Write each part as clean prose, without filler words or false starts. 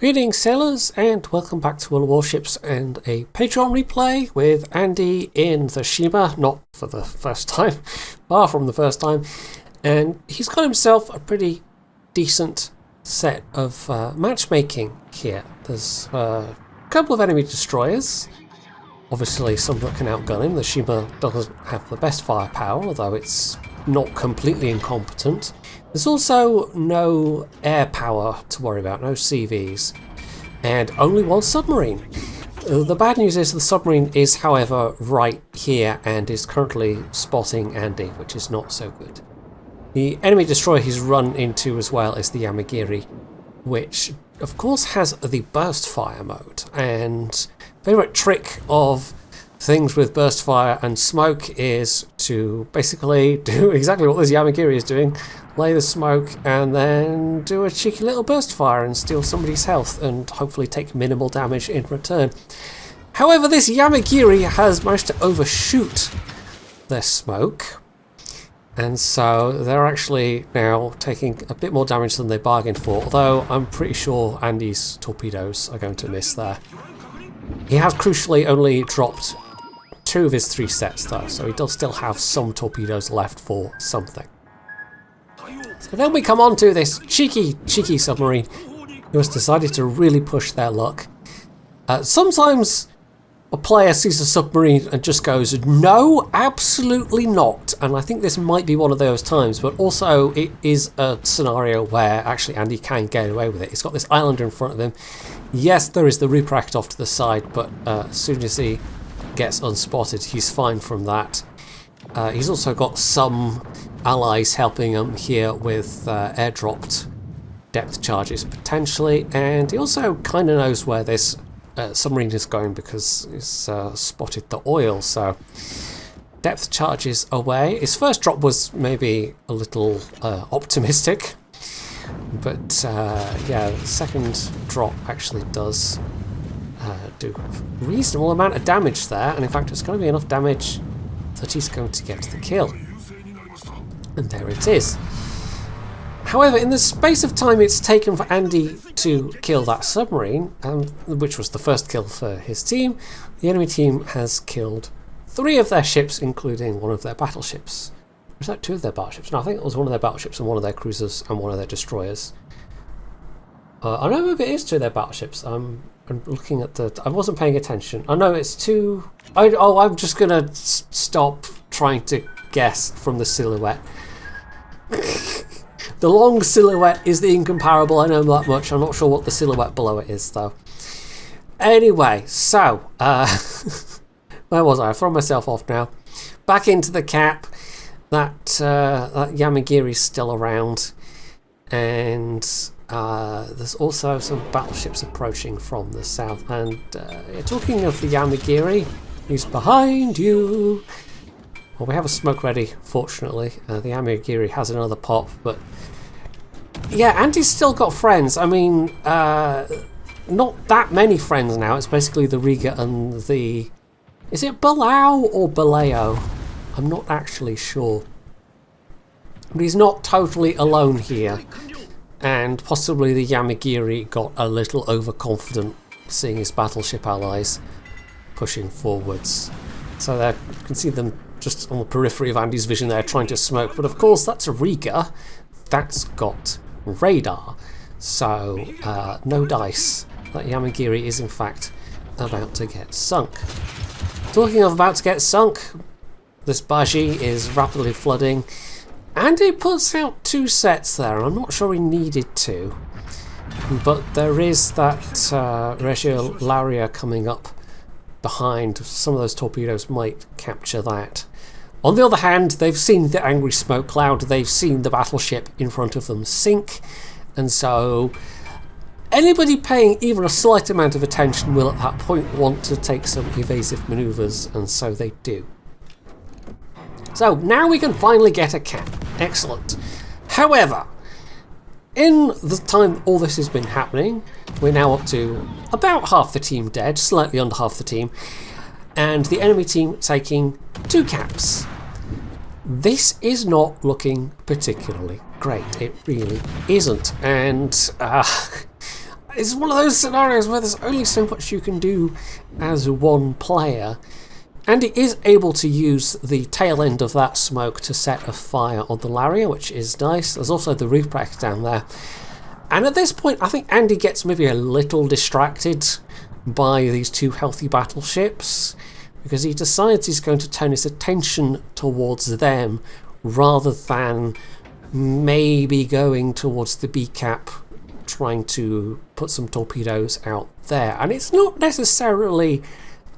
Greetings sailors and welcome back to World of Warships and a Patreon replay with Andy in the Shima, not for the first time, far from the first time, and he's got himself a pretty decent set of matchmaking here. There's a couple of enemy destroyers, obviously some that can outgun him. The Shima doesn't have the best firepower, although it's not completely incompetent. There's also no air power to worry about, no CVs, and only one submarine. The bad news is the submarine is, however, right here and is currently spotting Andy, which is not so good. The enemy destroyer he's run into as well is the Yamagiri, which of course has the burst fire mode, and favourite trick of things with burst fire and smoke is to basically do exactly what this Yamagiri is doing, lay the smoke and then do a cheeky little burst fire and steal somebody's health and hopefully take minimal damage in return. However, this Yamagiri has managed to overshoot their smoke, and so they're actually now taking a bit more damage than they bargained for, although I'm pretty sure Andy's torpedoes are going to miss there. He has crucially only dropped 2 of his 3 sets though, so he does still have some torpedoes left for something. So then we come on to this cheeky submarine who has decided to really push their luck. Sometimes a player sees a submarine and just goes, no, absolutely not. And I think this might be one of those times, but also it is a scenario where actually Andy can get away with it. He's got this island in front of him. Yes, there is the Ruprecht off to the side, but as soon as he gets unspotted, he's fine from that. He's also got some allies helping him here with airdropped depth charges potentially, and he also kind of knows where this submarine is going because he's spotted the oil, so depth charges away. His first drop was maybe a little optimistic, but yeah, the second drop actually does do a reasonable amount of damage there, and in fact it's going to be enough damage that he's going to get the kill. And there it is. However, in the space of time it's taken for Andy to kill that submarine, which was the first kill for his team, the enemy team has killed 3 of their ships, including one of their battleships. Was that 2 of their battleships? No, I think it was one of their battleships and one of their cruisers and one of their destroyers. I know maybe it is 2 of their battleships. I'm looking at the... I wasn't paying attention. I know it's 2... I'm just going to stop trying to guess from the silhouette. The long silhouette is the incomparable, I know that much. I'm not sure what the silhouette below it is, though. Anyway, so... where was I? I've thrown myself off now. Back into the cap. That Yamagiri's still around. And... there's also some battleships approaching from the south, and talking of the Yamagiri, he's behind you. Well, we have a smoke ready, fortunately. The Yamagiri has another pop, but yeah, Andy's still got friends. I mean, not that many friends now. It's basically the Riga and the... Is it Balao or Baleo? I'm not actually sure. But he's not totally alone here. And possibly the Yamagiri got a little overconfident seeing his battleship allies pushing forwards. So there, you can see them just on the periphery of Andy's vision there trying to smoke. But of course that's a Riga. That's got radar. So no dice. That Yamagiri is in fact about to get sunk. Talking of about to get sunk, this Baji is rapidly flooding. Andy puts out 2 sets there, and I'm not sure he needed to. But there is that Reggio Lauria coming up behind. Some of those torpedoes might capture that. On the other hand, they've seen the angry smoke cloud, they've seen the battleship in front of them sink, and so anybody paying even a slight amount of attention will at that point want to take some evasive manoeuvres, and so they do. So now we can finally get a cap. Excellent. However, in the time all this has been happening, we're now up to about half the team dead, slightly under half the team, and the enemy team taking 2 caps. This is not looking particularly great. It really isn't. And it's one of those scenarios where there's only so much you can do as one player. Andy is able to use the tail end of that smoke to set a fire on the Lariat, which is nice. There's also the roof rack down there. And at this point, I think Andy gets maybe a little distracted by these two healthy battleships, because he decides he's going to turn his attention towards them rather than maybe going towards the B-cap, trying to put some torpedoes out there. And it's not necessarily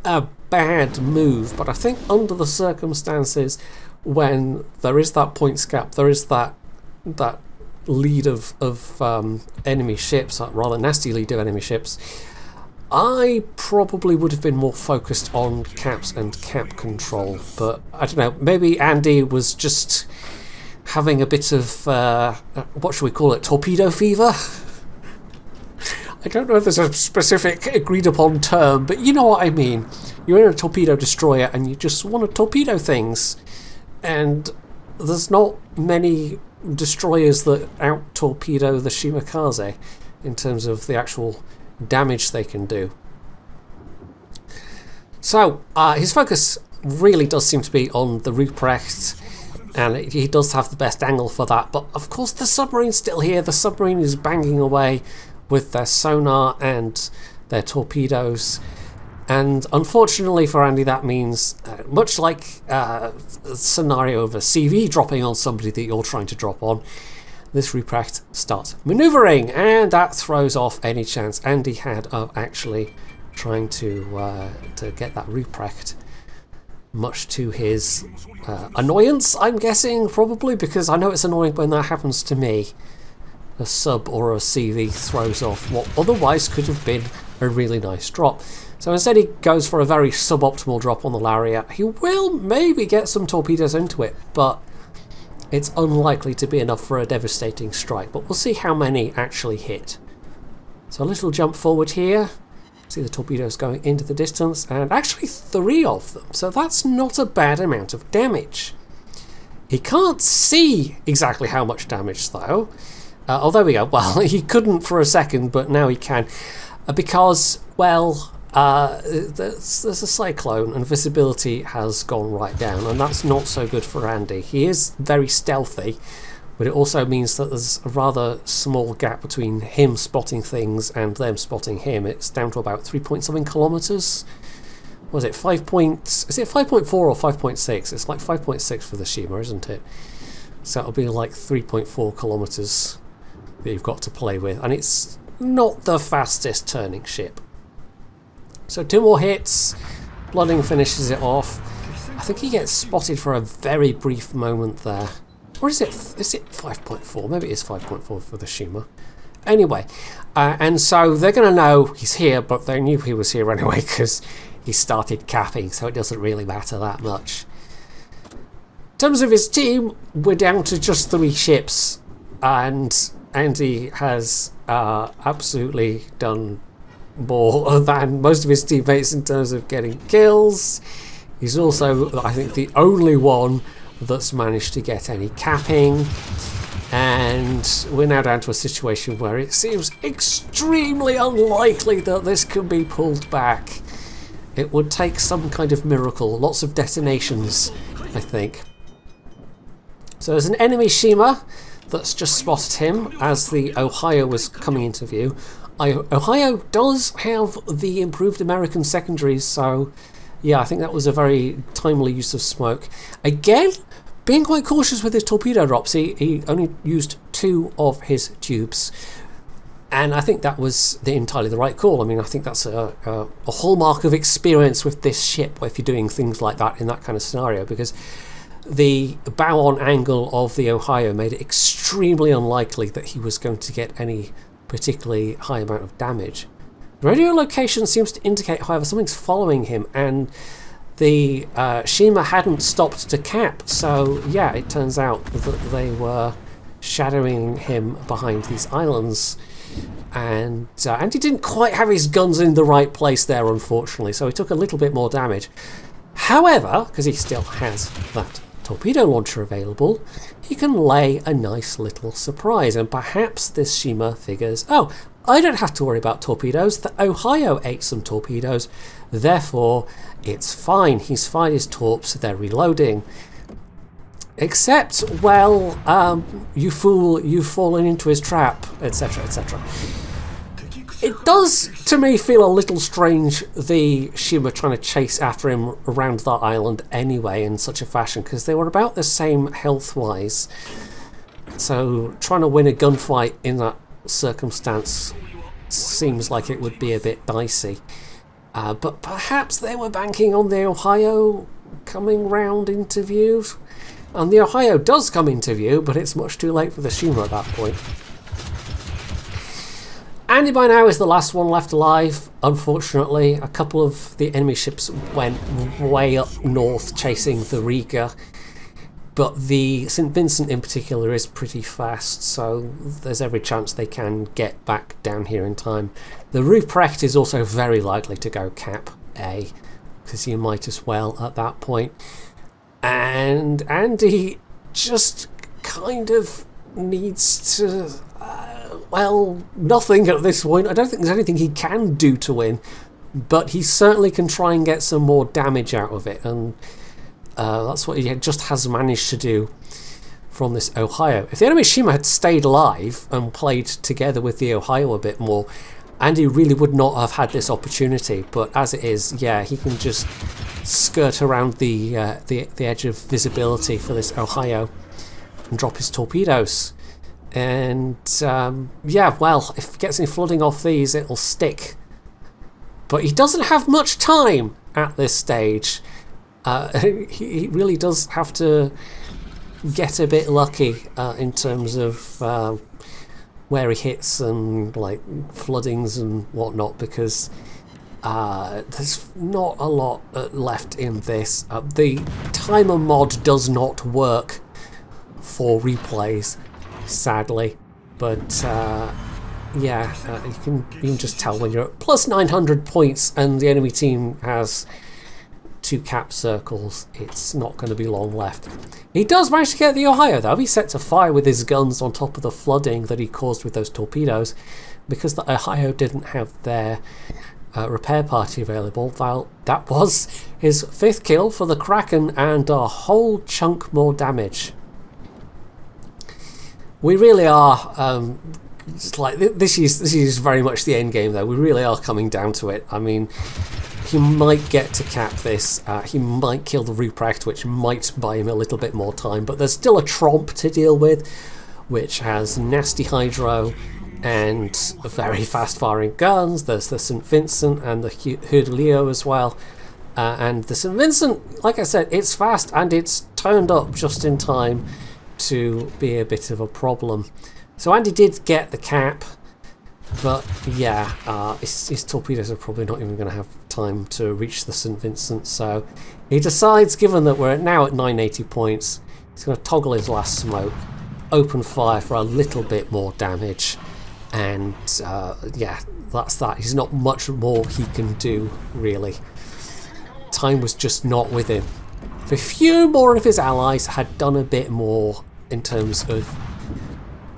a bad move, but I think under the circumstances, when there is that points gap, there is that lead of enemy ships, rather nasty lead of enemy ships, I probably would have been more focused on caps and cap control. But I don't know, maybe Andy was just having a bit of what should we call it, torpedo fever? I don't know if there's a specific agreed upon term, but you know what I mean. You're in a torpedo destroyer and you just want to torpedo things, and there's not many destroyers that out torpedo the Shimakaze in terms of the actual damage they can do. So his focus really does seem to be on the Ruprecht, and he does have the best angle for that. But of course the submarine's still here. The submarine is banging away with their sonar and their torpedoes, and unfortunately for Andy that means much like a scenario of a CV dropping on somebody that you're trying to drop on, this Ruprecht starts manoeuvring, and that throws off any chance Andy had of actually trying to get that Ruprecht, much to his annoyance, I'm guessing, probably, because I know it's annoying when that happens to me. A sub or a CV throws off what otherwise could have been a really nice drop. So instead he goes for a very suboptimal drop on the Lariat. He will maybe get some torpedoes into it, but it's unlikely to be enough for a devastating strike. But we'll see how many actually hit. So a little jump forward here. See the torpedoes going into the distance, and actually 3 of them. So that's not a bad amount of damage. He can't see exactly how much damage though. Oh, there we go. Well, he couldn't for a second, but now he can. Because, well, there's a cyclone and visibility has gone right down, and that's not so good for Andy. He is very stealthy, but it also means that there's a rather small gap between him spotting things and them spotting him. It's down to about 3-point-something kilometers. Was it 5 points? Is it 5.4 or 5.6? It's like 5.6 for the Shima, isn't it? So it'll be like 3.4 kilometers that you've got to play with, and it's not the fastest turning ship. So 2 more hits, Blooding finishes it off. I think he gets spotted for a very brief moment there. Or is it 5.4? Maybe it is 5.4 for the Shima. Anyway, and so they're going to know he's here, but they knew he was here anyway because he started capping, so it doesn't really matter that much. In terms of his team, we're down to just 3 ships, and Andy has absolutely done more than most of his teammates in terms of getting kills. He's also, I think, the only one that's managed to get any capping, and we're now down to a situation where it seems extremely unlikely that this can be pulled back. It would take some kind of miracle, lots of detonations, I think. So there's an enemy Shima that's just spotted him as the Ohio was coming into view. Ohio does have the improved American secondaries, so yeah, I think that was a very timely use of smoke. Again, being quite cautious with his torpedo drops. He only used 2 of his tubes, and I think that was entirely the right call. I mean, I think that's a hallmark of experience with this ship if you're doing things like that in that kind of scenario, because the bow-on angle of the Ohio made it extremely unlikely that he was going to get any particularly high amount of damage. Radio location seems to indicate, however, something's following him, and the Shima hadn't stopped to cap, so yeah, it turns out that they were shadowing him behind these islands, and he didn't quite have his guns in the right place there, unfortunately, so he took a little bit more damage. However, because he still has that torpedo launcher available, he can lay a nice little surprise, and perhaps this Shima figures, oh, I don't have to worry about torpedoes. The Ohio ate some torpedoes, therefore it's fine. He's fired his torps, they're reloading. Except, well, you fool, you've fallen into his trap, etc, etc. It does, to me, feel a little strange, the Shima trying to chase after him around that island anyway in such a fashion, because they were about the same health-wise. So trying to win a gunfight in that circumstance seems like it would be a bit dicey. But perhaps they were banking on the Ohio coming round into view. And the Ohio does come into view, but it's much too late for the Shima at that point. Andy by now is the last one left alive, unfortunately. A couple of the enemy ships went way up north chasing the Riga, but the St. Vincent in particular is pretty fast, so there's every chance they can get back down here in time. The Ruprecht is also very likely to go cap A, because you might as well at that point. And Andy just kind of needs to, well, nothing at this point. I don't think there's anything he can do to win, but he certainly can try and get some more damage out of it, and that's what he just has managed to do from this Ohio. If the enemy Shima had stayed alive and played together with the Ohio a bit more, Andy really would not have had this opportunity, but as it is, yeah, he can just skirt around the edge of visibility for this Ohio and drop his torpedoes. And yeah, well, if he gets any flooding off these, it'll stick. But he doesn't have much time at this stage. He really does have to get a bit lucky in terms of where he hits and like floodings and whatnot, because there's not a lot left in this. The timer mod does not work for replays, sadly, but yeah, you can just tell when you're at plus 900 points and the enemy team has 2 cap circles, it's not going to be long left. He does manage to get the Ohio though. He set to fire with his guns on top of the flooding that he caused with those torpedoes, because the Ohio didn't have their repair party available. That was his 5th kill for the Kraken and a whole chunk more damage. We really are it's like this is very much the end game though. We really are coming down to it. I mean, he might get to cap this, he might kill the Ruprecht, which might buy him a little bit more time, but there's still a Tromp to deal with, which has nasty hydro and very fast firing guns. There's the St. Vincent and the Hood Leo as well, and the St. Vincent, like I said, it's fast and it's turned up just in time to be a bit of a problem. So Andy did get the cap, but yeah, his torpedoes are probably not even going to have time to reach the St. Vincent, so he decides, given that we're now at 980 points, he's going to toggle his last smoke, open fire for a little bit more damage, and yeah, that's that. There's not much more he can do, really. Time was just not with him. If a few more of his allies had done a bit more in terms of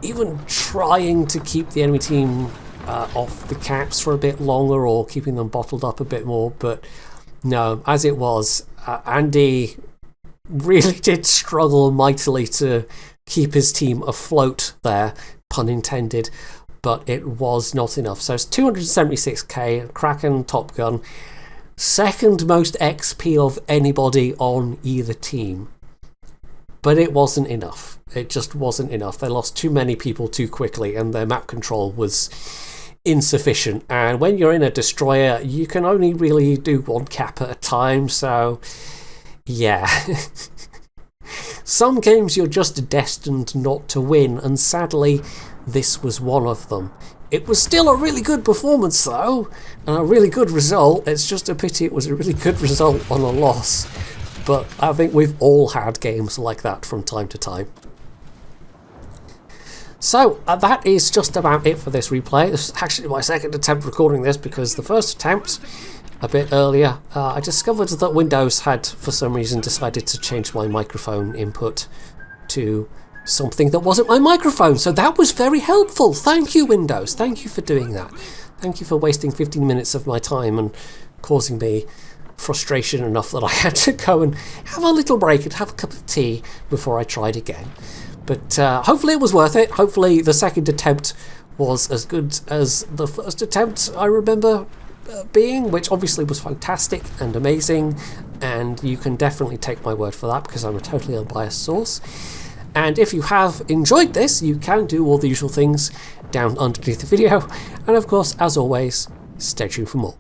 even trying to keep the enemy team off the caps for a bit longer or keeping them bottled up a bit more, but no, as it was, Andy really did struggle mightily to keep his team afloat there, pun intended, but it was not enough. So it's 276k, Kraken, Top Gun, 2nd most XP of anybody on either team, but it wasn't enough. It just wasn't enough. They lost too many people too quickly and their map control was insufficient, and when you're in a destroyer you can only really do 1 cap at a time, so yeah. Some games you're just destined not to win, and sadly this was one of them. It was still a really good performance though, and a really good result. It's just a pity it was a really good result on a loss, but I think we've all had games like that from time to time. So that is just about it for this replay. This is actually my 2nd attempt recording this, because the first attempt, a bit earlier, I discovered that Windows had for some reason decided to change my microphone input to something that wasn't my microphone. So that was very helpful. Thank you, Windows. Thank you for doing that. Thank you for wasting 15 minutes of my time and causing me frustration enough that I had to go and have a little break and have a cup of tea before I tried again. But hopefully it was worth it. Hopefully the second attempt was as good as the first attempt I remember being, which obviously was fantastic and amazing, and you can definitely take my word for that because I'm a totally unbiased source. And if you have enjoyed this, you can do all the usual things down underneath the video, and of course, as always, stay tuned for more.